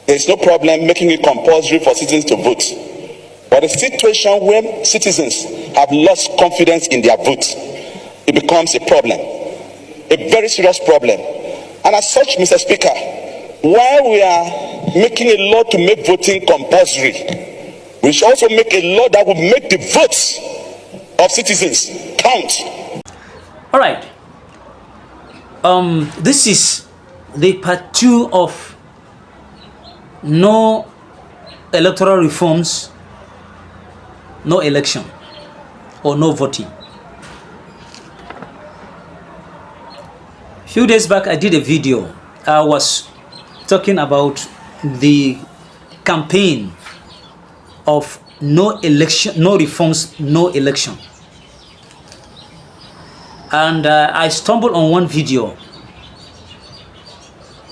There's no problem making it compulsory for citizens to vote. But a situation where citizens have lost confidence in their vote, it becomes a problem, a very serious problem. And as such, Mr. Speaker, while we are making a law to make voting compulsory, we should also make a law that will make the votes of citizens count. All right. This is the part 2 of no electoral reforms, no election, or no voting. A few days back, I did a video. I was talking about the campaign of no election, no reforms, no election. And I stumbled on one video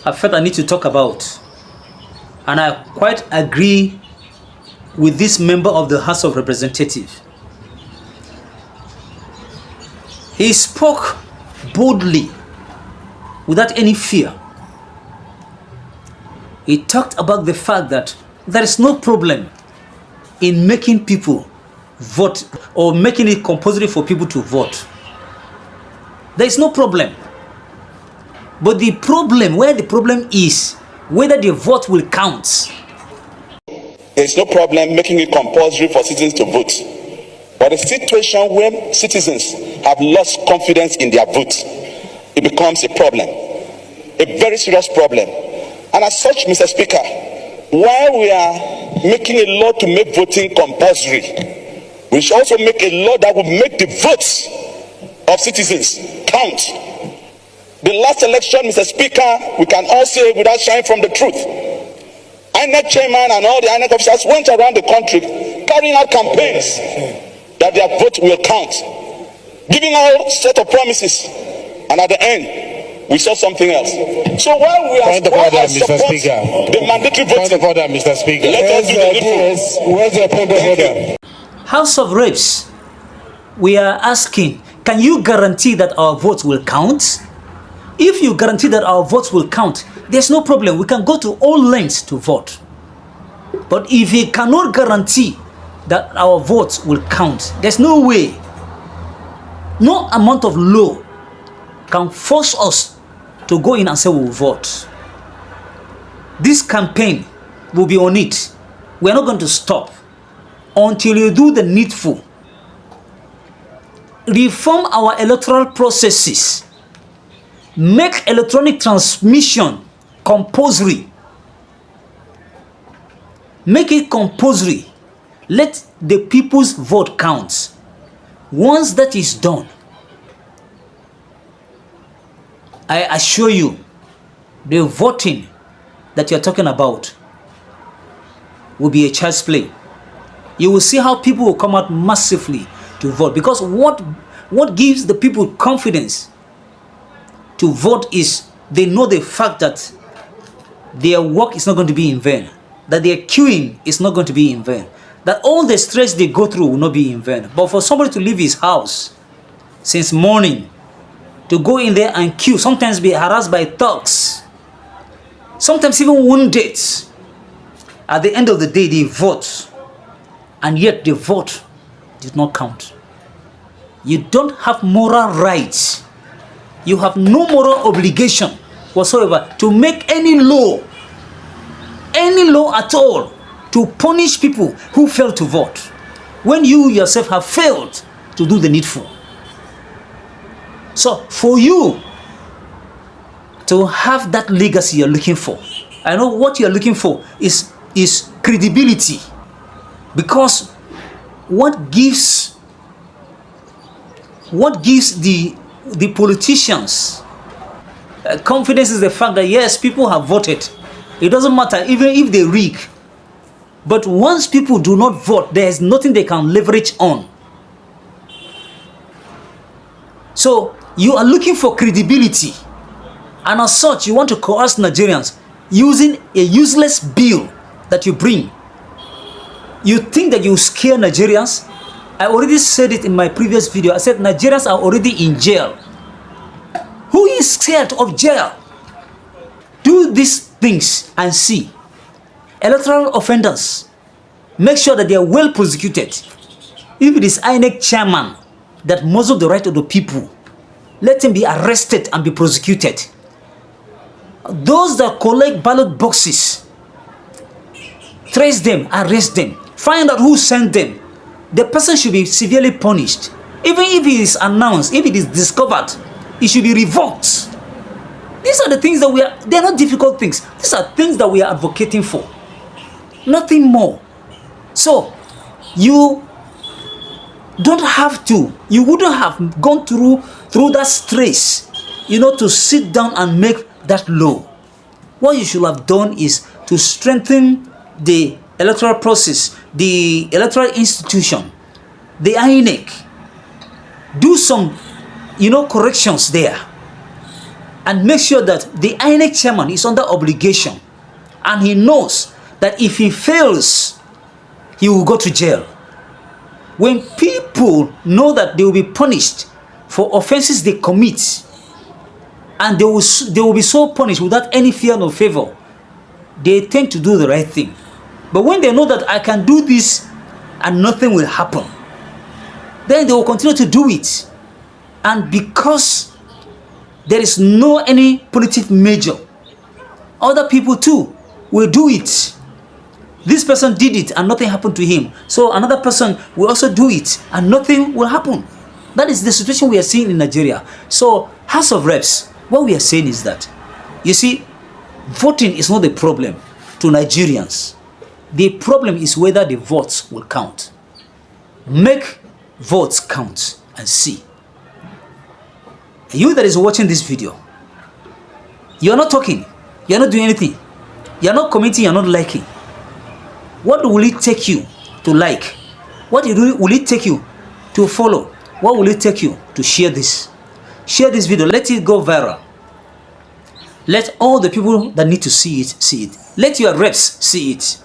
I felt I need to talk about. And I quite agree with this member of the House of Representatives. He spoke boldly, without any fear. He talked about the fact that there is no problem in making people vote or making it compulsory for people to vote. There is no problem. But the problem, where the problem is, whether the vote will count. There's no problem making it compulsory for citizens to vote. But a situation where citizens have lost confidence in their vote, it becomes a problem, a very serious problem. And as such, Mr. Speaker, while we are making a law to make voting compulsory, we should also make a law that will make the votes of citizens count. The last election, Mr. Speaker, we can all say without shying from the truth, INEC chairman and all the INEC officers went around the country carrying out campaigns that their vote will count, giving all set of promises, and at the end, we saw something else. So while we are support the mandatory voting, Mr. Speaker, let us do the needful. Where's the point of order? House of Reps, we are asking, can you guarantee that our votes will count? If you guarantee that our votes will count, there's no problem. We can go to all lengths to vote. But if you cannot guarantee that our votes will count, there's no way, no amount of law can force us to go in and say we will vote. This campaign will be on it. We're not going to stop until you do the needful. Reform our electoral processes. Make electronic transmission compulsory. Make it compulsory. Let the people's vote count. Once that is done, I assure you, the voting that you're talking about will be a child's play. You will see how people will come out massively to vote, because what gives the people confidence to vote is they know the fact that their work is not going to be in vain, that their queuing is not going to be in vain, that all the stress they go through will not be in vain. But for somebody to leave his house since morning to go in there and queue, sometimes be harassed by thugs, sometimes even wounded, at the end of the day they vote, and yet the vote did not count. You don't have moral rights. You have no moral obligation whatsoever to make any law at all, to punish people who fail to vote, when you yourself have failed to do the needful. So for you to have that legacy you're looking for, I know what you're looking for is credibility, because what gives the politicians confidence is the fact that yes, people have voted. It doesn't matter even if they rig. But once people do not vote, there is nothing they can leverage on. So you are looking for credibility, and as such you want to coerce Nigerians using a useless bill that you bring. You think that you scare Nigerians? I already said it in my previous video. I said Nigerians are already in jail. Who is scared of jail? Do these things and see. Electoral offenders, make sure that they are well prosecuted. If it is INEC chairman that muzzled the right of the people, let him be arrested and be prosecuted. Those that collect ballot boxes, trace them, arrest them, find out who sent them. The person should be severely punished. Even if it is announced, if it is discovered, it should be revoked. These are the things that they're not difficult things. These are things that we are advocating for. Nothing more. So, you don't have to, you wouldn't have gone through that stress, to sit down and make that law. What you should have done is to strengthen the electoral process, the electoral institution, the INEC. Do some, corrections there. And make sure that the INEC chairman is under obligation. And he knows that if he fails, he will go to jail. When people know that they will be punished for offenses they commit, and they will be so punished without any fear nor favor, they tend to do the right thing. But when they know that I can do this and nothing will happen, then they will continue to do it. And because there is no any politic major, other people too will do it. This person did it and nothing happened to him, so another person will also do it and nothing will happen. That is the situation we are seeing in Nigeria. So, House of Reps, what we are saying is that, you see, voting is not the problem to Nigerians. The problem is whether the votes will count. Make votes count and see. You that is watching this video, you are not talking, you are not doing anything, you are not commenting, you are not liking. What will it take you to like? What will it take you to follow? What will it take you to share this? Share this video, let it go viral. Let all the people that need to see it. Let your reps see it.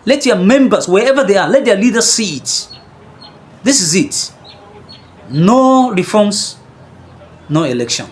Let your members, wherever they are, let their leaders see it. This is it. No reforms, no election.